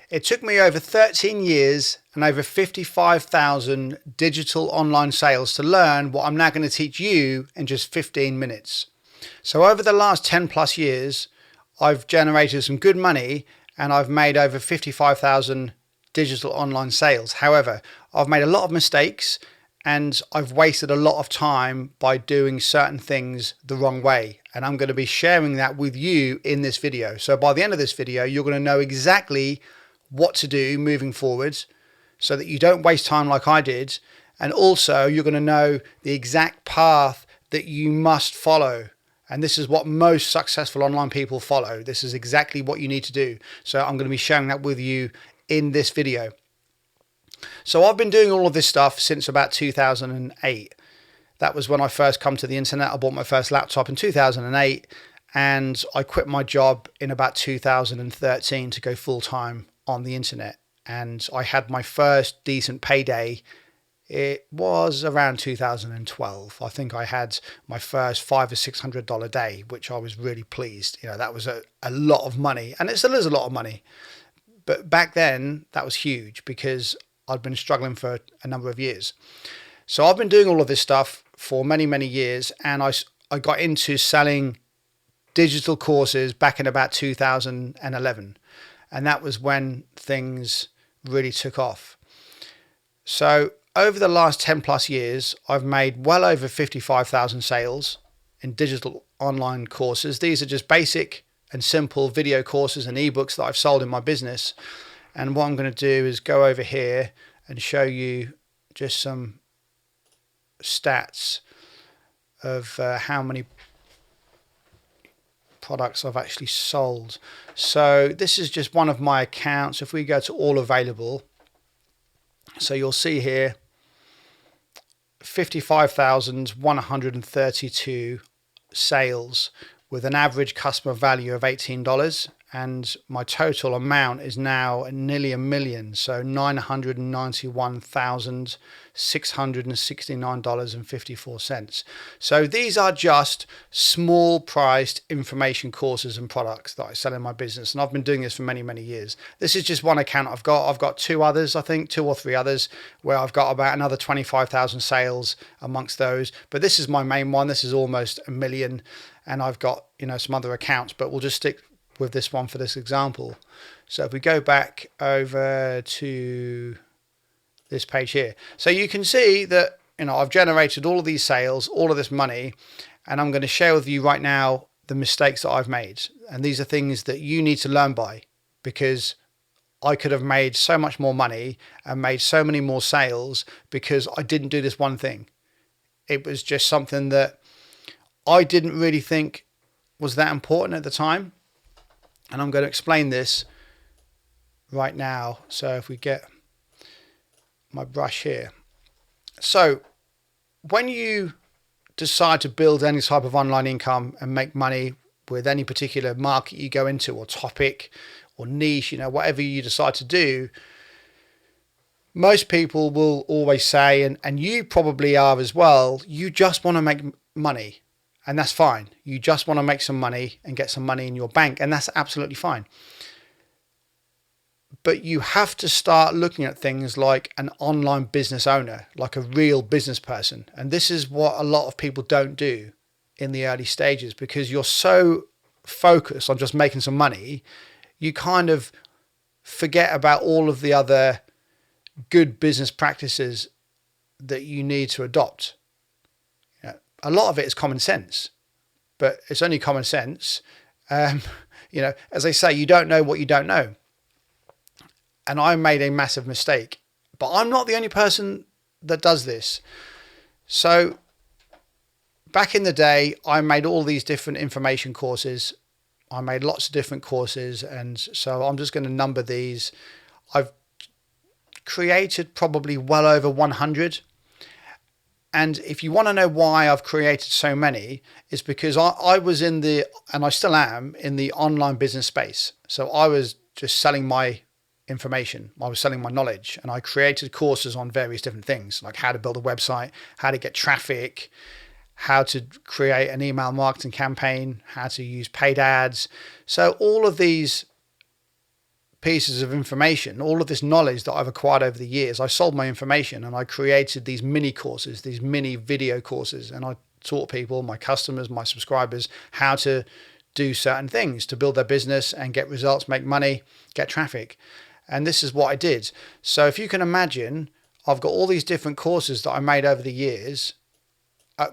It took me over 13 years and over 55,000 digital online sales to learn what I'm now going to teach you in just 15 minutes. So over the last 10 plus years, I've generated some good money and I've made over 55,000 digital online sales. However, I've made a lot of mistakes and I've wasted a lot of time by doing certain things the wrong way. And I'm going to be sharing that with you in this video. So by the end of this video, you're going to know exactly what to do moving forwards so that you don't waste time like I did. And also you're going to know the exact path that you must follow. And this is what most successful online people follow. This is exactly what you need to do. So I'm going to be sharing that with you in this video. So I've been doing all of this stuff since about 2008. That was when I first come to the internet. I bought my first laptop in 2008 and I quit my job in about 2013 to go full time on the internet. And I had my first decent payday. It was around 2012. I think I had my first $500 or $600 day, which I was really pleased. You know, that was a lot of money, and it still is a lot of money. But back then, that was huge because I'd been struggling for a number of years. So I've been doing all of this stuff for many, many years, and I got into selling digital courses back in about 2011, and that was when things really took off. So over the last 10 plus years, I've made well over 55,000 sales in digital online courses. These are just basic and simple video courses and ebooks that I've sold in my business. And what I'm going to do is go over here and show you just some stats of how many products I've actually sold. So this is just one of my accounts. If we go to all available, so you'll see here 55,132 sales with an average customer value of $18, and my total amount is now nearly $1 million, so $991,669.54. So these are just small priced information courses and products that I sell in my business, and I've been doing this for many, many years. This is just one account I've got. I've got two others, I think, 2 or 3 others, where I've got about another 25,000 sales amongst those. But this is my main one. This is almost $1 million, and I've got, you know, some other accounts, but we'll just stick with this one for this example. So if we go back over to this page here, so you can see that, you know, I've generated all of these sales, all of this money, and I'm going to share with you right now the mistakes that I've made. And these are things that you need to learn by, because I could have made so much more money and made so many more sales because I didn't do this one thing. It was just something that I didn't really think was that important at the time. And I'm going to explain this right now. So if we get my brush here. So when you decide to build any type of online income and make money with any particular market you go into, or topic or niche, you know, whatever you decide to do, most people will always say, and you probably are as well, you just want to make money. And that's fine. You just want to make some money and get some money in your bank, and that's absolutely fine. But you have to start looking at things like an online business owner, like a real business person. And this is what a lot of people don't do in the early stages, because you're so focused on just making some money, you kind of forget about all of the other good business practices that you need to adopt. A lot of it is common sense, but it's only common sense. You know, as they say, you don't know what you don't know. And I made a massive mistake, but I'm not the only person that does this. So back in the day, I made all these different information courses. I made lots of different courses. And so I'm just going to number these. I've created probably well over 100. And if you want to know why I've created so many, it's because I was in the, and I still am, in the online business space. So I was just selling my information. I was selling my knowledge, and I created courses on various different things, like how to build a website, how to get traffic, how to create an email marketing campaign, how to use paid ads. So all of these pieces of information, all of this knowledge that I've acquired over the years, I sold my information and I created these mini courses, these mini video courses, and I taught people, my customers, my subscribers, how to do certain things to build their business and get results, make money, get traffic. And this is what I did. So if you can imagine, I've got all these different courses that I made over the years,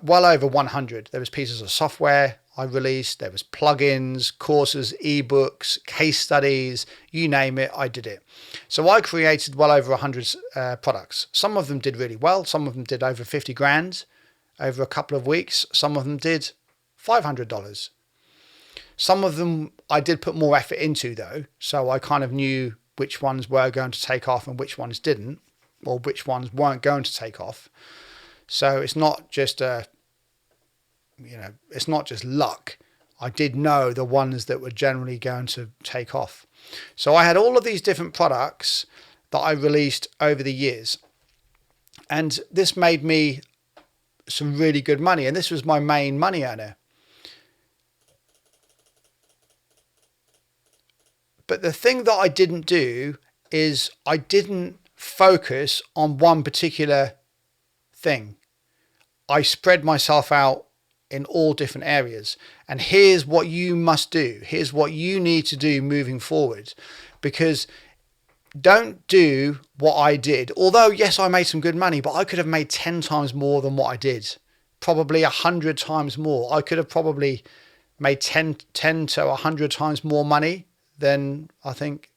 well over 100. There was pieces of software I released, there was plugins, courses, ebooks, case studies, you name it, I did it. So I created well over 100 products. Some of them did really well. Some of them did over 50 grand over a couple of weeks. Some of them did $500. Some of them I did put more effort into though. So I kind of knew which ones were going to take off and which ones didn't, or which ones weren't going to take off. So it's not just it's not just luck. I did know the ones that were generally going to take off. So I had all of these different products that I released over the years. And this made me some really good money. And this was my main money earner. But the thing that I didn't do is I didn't focus on one particular thing. I spread myself out in all different areas. And here's what you must do. Here's what you need to do moving forward. Because don't do what I did. Although, yes, I made some good money, but I could have made 10 times more than what I did. Probably 100 times more. I could have probably made 10 to 100 times more money than I think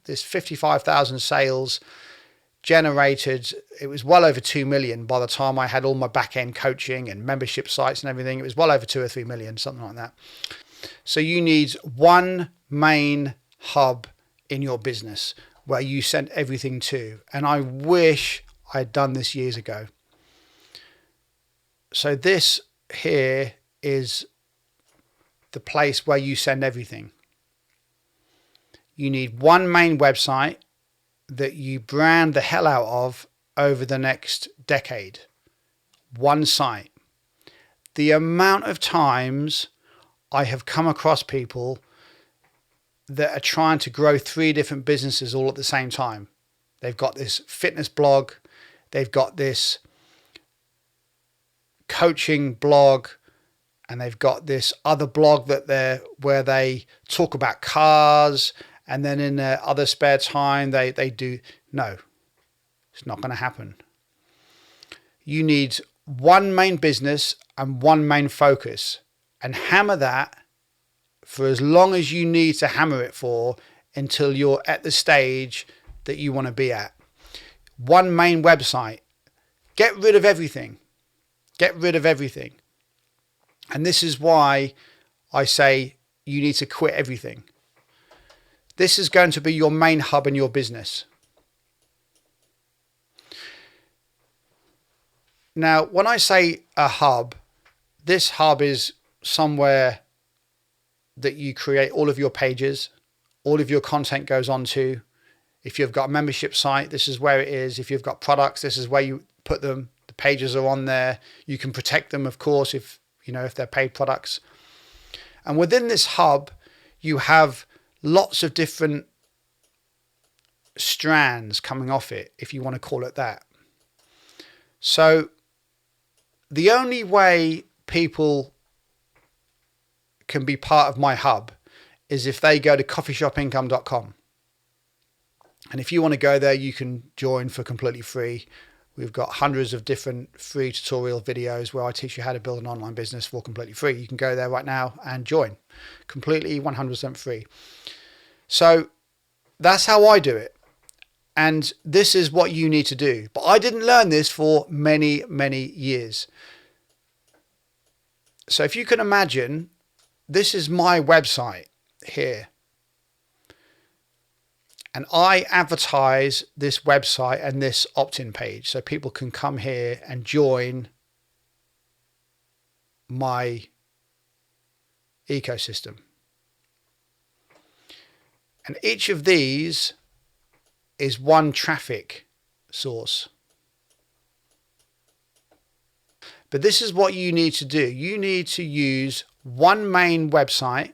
this 55,000 sales generated. It was well over 2 million by the time I had all my back end coaching and membership sites and everything. It was well over 2 or 3 million, something like that. So you need one main hub in your business where you send everything to. And I wish I had done this years ago. So this here is the place where you send everything. You need one main website that you brand the hell out of over the next decade. One site. The amount of times I have come across people that are trying to grow 3 different businesses all at the same time. They've got this fitness blog, they've got this coaching blog, and they've got this other blog where they talk about cars. And then in their other spare time, they do. No, it's not going to happen. You need one main business and one main focus, and hammer that for as long as you need to hammer it for until you're at the stage that you want to be at. One main website. Get rid of everything. Get rid of everything. And this is why I say you need to quit everything. This is going to be your main hub in your business. Now, when I say a hub, this hub is somewhere that you create all of your pages, all of your content goes onto. If you've got a membership site, this is where it is. If you've got products, this is where you put them. The pages are on there. You can protect them, of course, if they're paid products. And within this hub, you have lots of different strands coming off it, if you want to call it that. So the only way people can be part of my hub is if they go to coffeeshopincome.com. And if you want to go there, you can join for completely free. We've got hundreds of different free tutorial videos where I teach you how to build an online business for completely free. You can go there right now and join. Completely 100% free. So that's how I do it. And this is what you need to do. But I didn't learn this for many, many years. So if you can imagine, this is my website here. And I advertise this website and this opt-in page so people can come here and join my ecosystem. And each of these is one traffic source. But this is what you need to do. You need to use one main website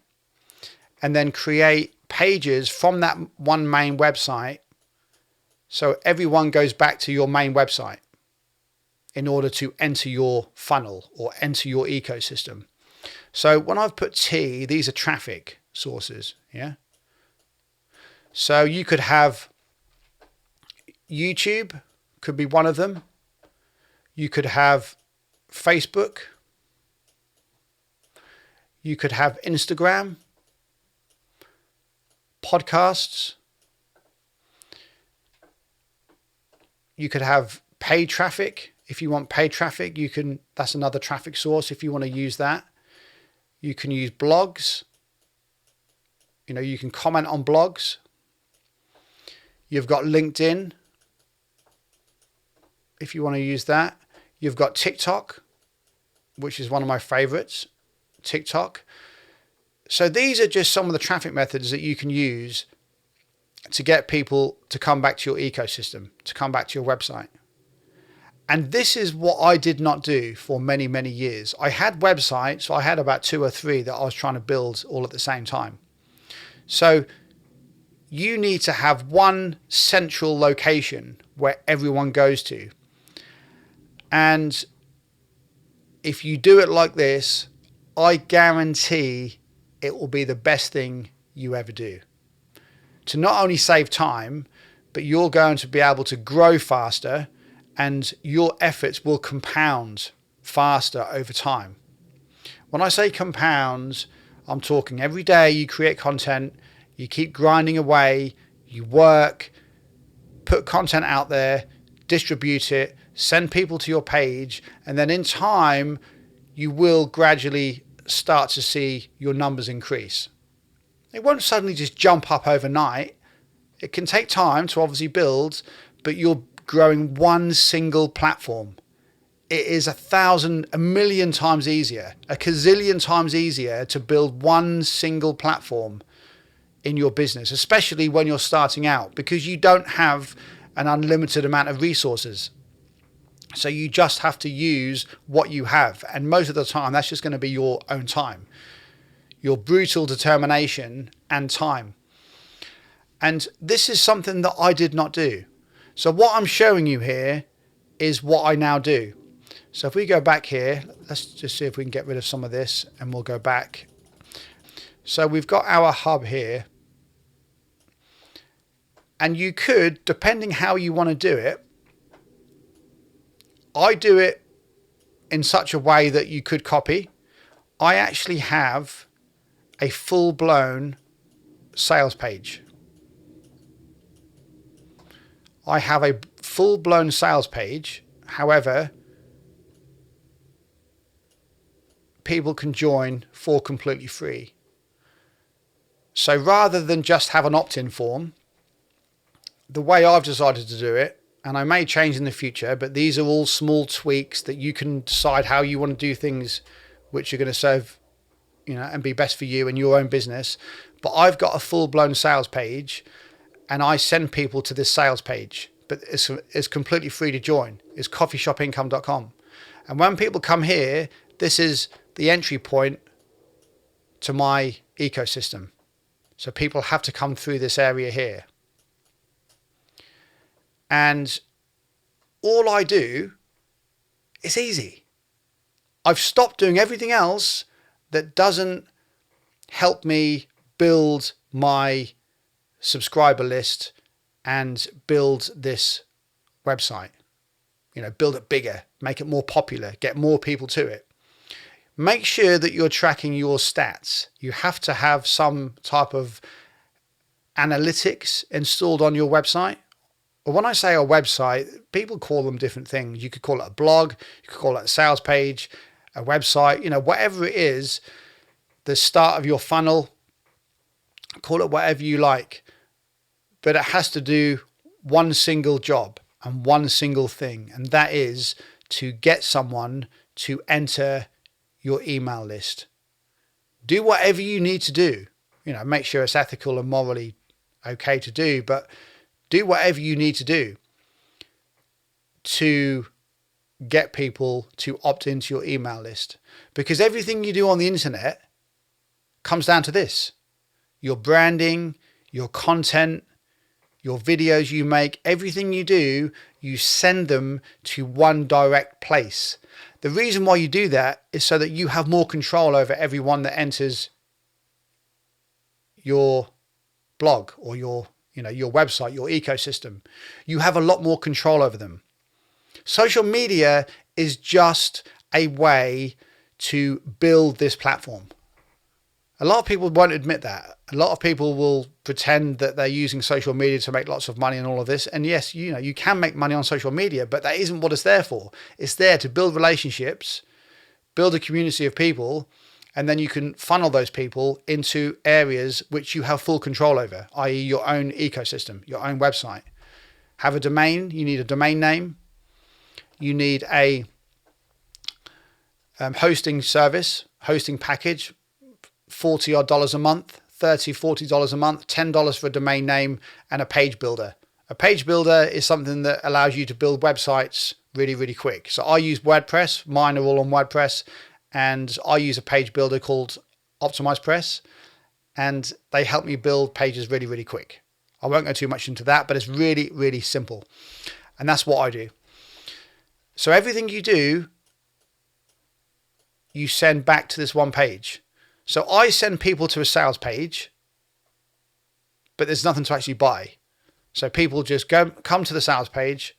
and then create pages from that one main website, so everyone goes back to your main website in order to enter your funnel or enter your ecosystem. So when I've put T, these are traffic sources. Yeah. So you could have YouTube, could be one of them. You could have Facebook. You could have Instagram, podcasts. You could have paid traffic. If you want paid traffic, you can, that's another traffic source if you want to use that. You can use blogs. You know, you can comment on blogs. You've got LinkedIn, if you want to use that. You've got TikTok, which is one of my favorites, TikTok. So these are just some of the traffic methods that you can use to get people to come back to your ecosystem, to come back to your website. And this is what I did not do for many, many years. I had websites. I had about 2 or 3 that I was trying to build all at the same time. So you need to have one central location where everyone goes to. And if you do it like this, I guarantee it will be the best thing you ever do. To not only save time, but you're going to be able to grow faster, and your efforts will compound faster over time. When I say compounds, I'm talking every day you create content, you keep grinding away, you work, put content out there, distribute it, send people to your page, and then in time, you will gradually start to see your numbers increase. It won't suddenly just jump up overnight. It can take time to obviously build, but you're growing one single platform. It is 1,000, 1,000,000 times easier, a gazillion times easier to build one single platform in your business, especially when you're starting out, because you don't have an unlimited amount of resources. So you just have to use what you have. And most of the time, that's just going to be your own time, your brutal determination and time. And this is something that I did not do. So what I'm showing you here is what I now do. So if we go back here, let's just see if we can get rid of some of this, and we'll go back. So we've got our hub here. And you could, depending how you want to do it, I do it in such a way that you could copy. I actually have a full-blown sales page. I have a full-blown sales page. However, people can join for completely free. So rather than just have an opt-in form, the way I've decided to do it, and I may change in the future, but these are all small tweaks that you can decide how you want to do things which are going to serve, you know, and be best for you and your own business. But I've got a full-blown sales page, and I send people to this sales page, but it's completely free to join. It's coffeeshopincome.com. And when people come here, this is the entry point to my ecosystem. So people have to come through this area here. And all I do is easy. I've stopped doing everything else that doesn't help me build my subscriber list and build this website. You know, build it bigger, make it more popular, get more people to it. Make sure that you're tracking your stats. You have to have some type of analytics installed on your website. But when I say a website, people call them different things. You could call it a blog, you could call it a sales page, a website, you know, whatever it is, the start of your funnel, call it whatever you like. But it has to do one single job and one single thing, and that is to get someone to enter your email list. Do whatever you need to do. You know, make sure it's ethical and morally okay to do, but do whatever you need to do to get people to opt into your email list. Because everything you do on the internet comes down to this. your branding, your content, your videos you make, everything you do, you send them to one direct place. The reason why you do that is so that you have more control over everyone that enters your blog or your website, your ecosystem. You have a lot more control over them. Social media is just a way to build this platform. A lot of people won't admit that. A lot of people will pretend that they're using social media to make lots of money and all of this. And yes, you can make money on social media, but that isn't what it's there for. It's there to build relationships, build a community of people, and then you can funnel those people into areas which you have full control over, i.e. your own ecosystem, your own website. Have a domain. You need a domain name. You need a hosting service, hosting package, $40 odd a month, $30, $40 a month, $10 for a domain name, and a page builder. A page builder is something that allows you to build websites really, really quick. So I use WordPress. Mine are all on WordPress, and I use a page builder called OptimizePress, and they help me build pages really, really quick. I won't go too much into that, but it's really, really simple. And that's what I do. So everything you do, you send back to this one page. So I send people to a sales page, but there's nothing to actually buy. So people just come to the sales page,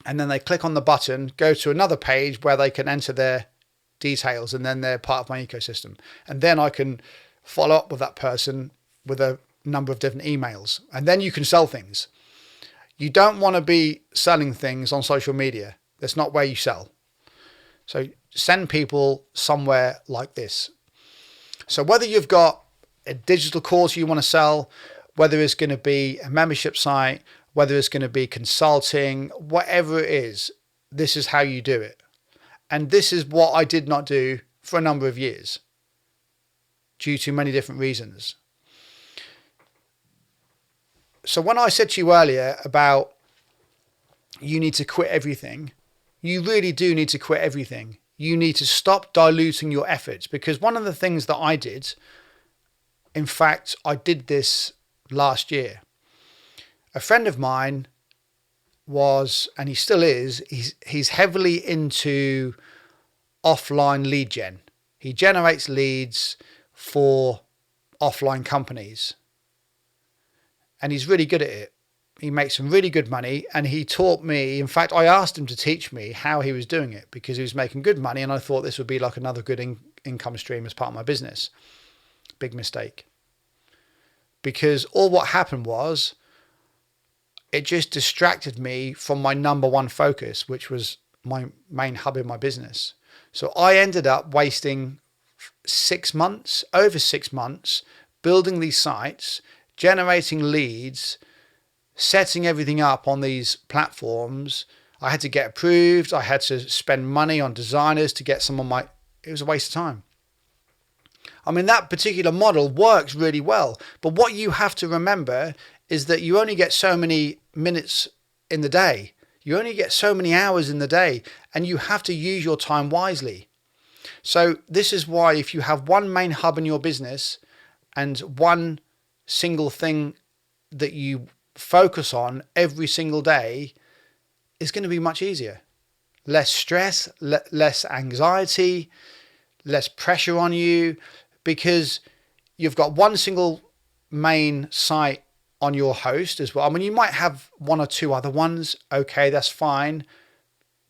and then they click on the button, go to another page where they can enter their details, and then they're part of my ecosystem. And then I can follow up with that person with a number of different emails. And then you can sell things. You don't want to be selling things on social media. That's not where you sell. So send people somewhere like this. So whether you've got a digital course you want to sell, whether it's going to be a membership site, whether it's going to be consulting, whatever it is, this is how you do it. And this is what I did not do for a number of years due to many different reasons. So when I said to you earlier about you need to quit everything, you really do need to quit everything. You need to stop diluting your efforts, because one of the things that I did, in fact, I did this last year. A friend of mine was, and he still is, he's heavily into offline lead gen. He generates leads for offline companies, and he's really good at it. He makes some really good money, and he taught me. In fact, I asked him to teach me how he was doing it, because he was making good money, and I thought this would be like another good income stream as part of my business. Big mistake. Because all what happened was it just distracted me from my number one focus, which was my main hub in my business. So I ended up wasting over 6 months building these sites, generating leads, setting everything up on these platforms. I had to get approved. I had to spend money on designers to get some on it was a waste of time. I mean, that particular model works really well, but what you have to remember is that you only get so many minutes in the day. You only get so many hours in the day, and you have to use your time wisely. So this is why if you have one main hub in your business and one single thing that you focus on every single day, is going to be much easier. Less stress, less anxiety, less pressure on you, because you've got one single main site on your host as well. I mean, you might have one or two other ones. Okay, that's fine.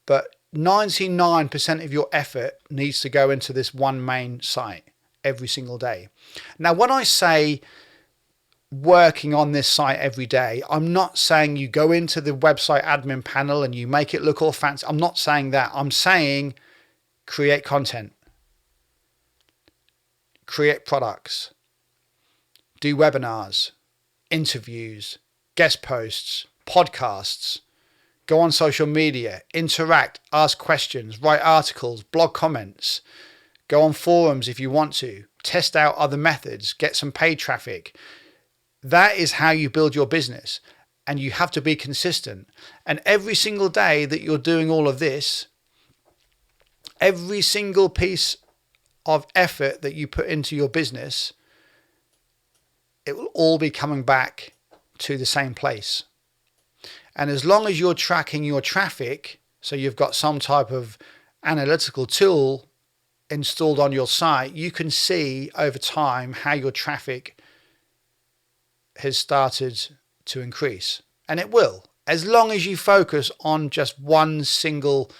But 99% of your effort needs to go into this one main site every single day. Now, when I say working on this site every day, I'm not saying you go into the website admin panel and you make it look all fancy. I'm not saying that. I'm saying create content, create products, do webinars, interviews, guest posts, podcasts, go on social media, interact, ask questions, write articles, blog comments, go on forums if you want to, test out other methods, get some paid traffic. That is how you build your business, and you have to be consistent. And every single day that you're doing all of this, every single piece of effort that you put into your business it will all be coming back to the same place. And as long as you're tracking your traffic, so you've got some type of analytical tool installed on your site, you can see over time how your traffic has started to increase. And it will, as long as you focus on just one single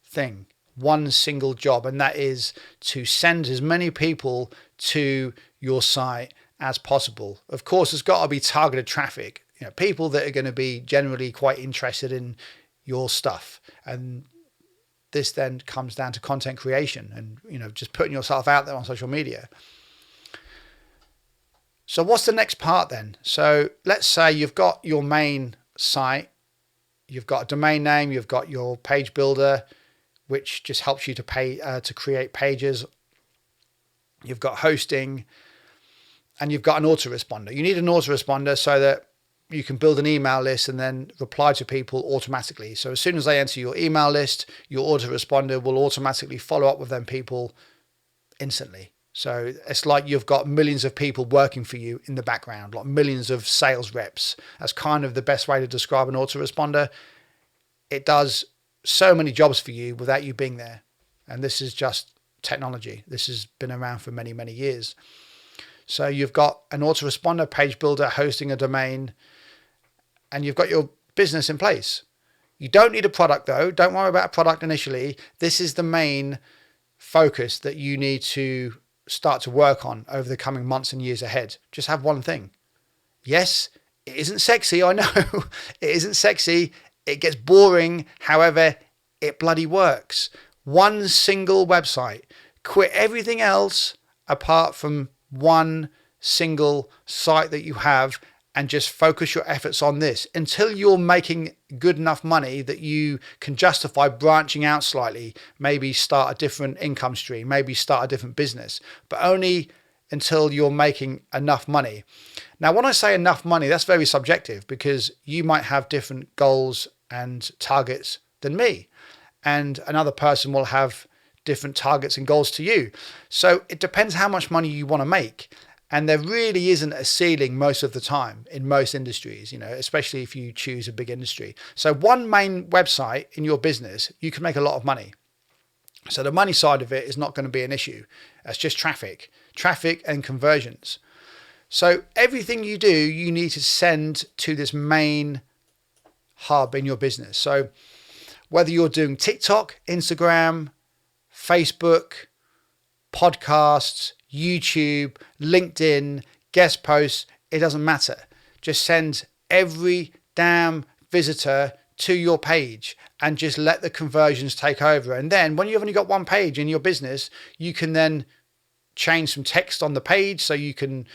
thing, one single job, and that is to send as many people to your site as possible. Of course, there's got to be targeted traffic, people that are going to be generally quite interested in your stuff. And this then comes down to content creation and, just putting yourself out there on social media. So what's the next part then? So let's say you've got your main site, you've got a domain name, you've got your page builder, which just helps you to create pages. You've got hosting, and you've got an autoresponder. You need an autoresponder so that you can build an email list and then reply to people automatically. So as soon as they enter your email list, your autoresponder will automatically follow up with them people instantly. So it's like you've got millions of people working for you in the background, like millions of sales reps. That's kind of the best way to describe an autoresponder. It does so many jobs for you without you being there. And this is just technology. This has been around for many, many years. So you've got an autoresponder, page builder, hosting a domain, and you've got your business in place. You don't need a product though. Don't worry about a product initially. This is the main focus that you need to start to work on over the coming months and years ahead. Just have one thing. Yes, it isn't sexy. I know it isn't sexy. It gets boring. However, it bloody works. One single website. Quit everything else apart from one single site that you have and just focus your efforts on this until you're making good enough money that you can justify branching out slightly, maybe start a different income stream, maybe start a different business, but only until you're making enough money. Now, when I say enough money, that's very subjective because you might have different goals and targets than me, and another person will have different targets and goals to you. So it depends how much money you want to make. And there really isn't a ceiling most of the time in most industries, especially if you choose a big industry. So one main website in your business, you can make a lot of money. So the money side of it is not going to be an issue. That's just traffic and conversions. So everything you do, you need to send to this main hub in your business. So whether you're doing TikTok, Instagram, Facebook, podcasts, YouTube, LinkedIn, guest posts, it doesn't matter. Just send every damn visitor to your page and just let the conversions take over. And then when you've only got one page in your business, you can then change some text on the page so you can,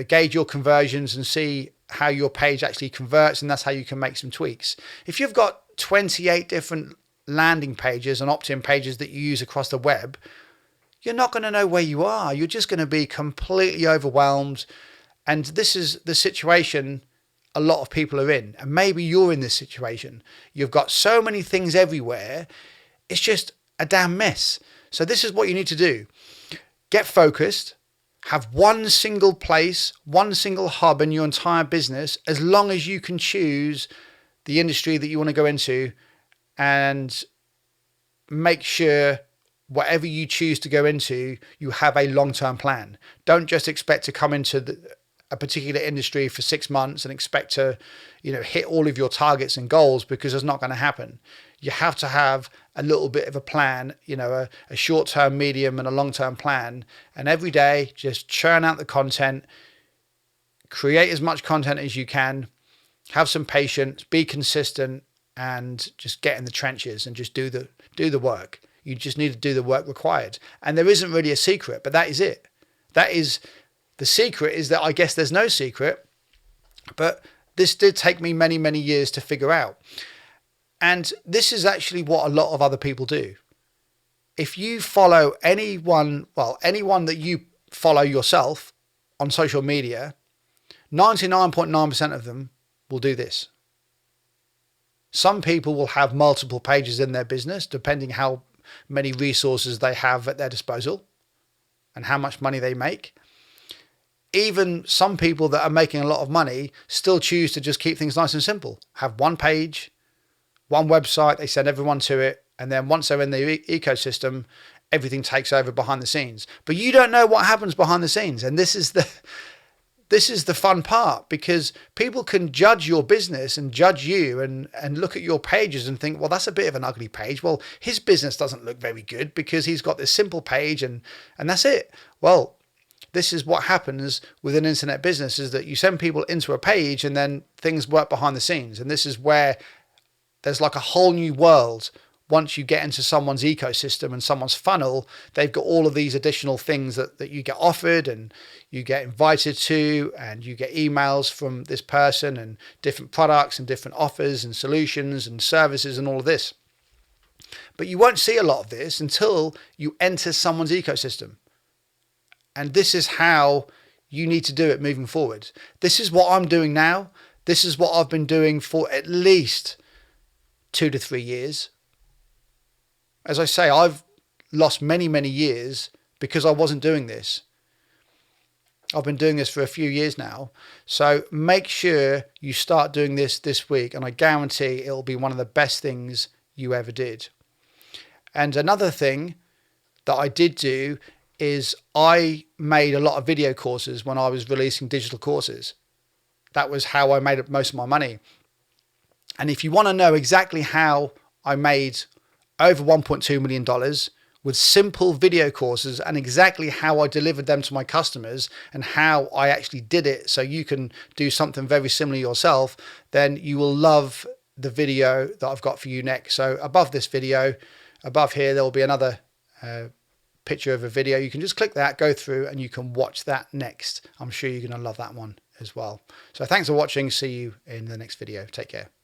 gauge your conversions and see how your page actually converts, and that's how you can make some tweaks. If you've got 28 different landing pages and opt-in pages that you use across the web, you're not going to know where you are. You're just going to be completely overwhelmed. And this is the situation a lot of people are in. And maybe you're in this situation. You've got so many things everywhere. It's just a damn mess. So this is what you need to do. Get focused. Have one single place, one single hub in your entire business, as long as you can choose the industry that you want to go into, and make sure whatever you choose to go into, you have a long-term plan. Don't just expect to come into a particular industry for 6 months and expect to, hit all of your targets and goals, because it's not going to happen. You have to have a little bit of a plan, a short-term, medium, and a long-term plan. And every day, just churn out the content, create as much content as you can, have some patience, be consistent, and just get in the trenches and just do the work. You just need to do the work required. And there isn't really a secret, but that is it. That is the secret, is that I guess there's no secret, but this did take me many, many years to figure out. And this is actually what a lot of other people do. If you follow anyone that you follow yourself on social media, 99.9% of them will do this. Some people will have multiple pages in their business, depending how many resources they have at their disposal and how much money they make. even some people that are making a lot of money still choose to just keep things nice and simple. Have one page, one website, they send everyone to it. And then once they're in the ecosystem, everything takes over behind the scenes. But you don't know what happens behind the scenes. And this is the fun part, because people can judge your business and judge you and look at your pages and think, well, that's a bit of an ugly page. Well, his business doesn't look very good because he's got this simple page and that's it. Well, this is what happens with an internet business, is that you send people into a page and then things work behind the scenes. And this is where there's like a whole new world. Once you get into someone's ecosystem and someone's funnel, they've got all of these additional things that you get offered and you get invited to, and you get emails from this person and different products and different offers and solutions and services and all of this. But you won't see a lot of this until you enter someone's ecosystem. And this is how you need to do it moving forward. This is what I'm doing now. This is what I've been doing for at least 2 to 3 years. As I say, I've lost many, many years because I wasn't doing this. I've been doing this for a few years now. So make sure you start doing this week, and I guarantee it'll be one of the best things you ever did. And another thing that I did do is I made a lot of video courses when I was releasing digital courses. That was how I made most of my money. And if you want to know exactly how I made over $1.2 million with simple video courses and exactly how I delivered them to my customers and how I actually did it so you can do something very similar yourself, then you will love the video that I've got for you next. So above this video, above here, there will be another picture of a video. You can just click that, go through, and you can watch that next. I'm sure you're going to love that one as well. So thanks for watching. See you in the next video. Take care.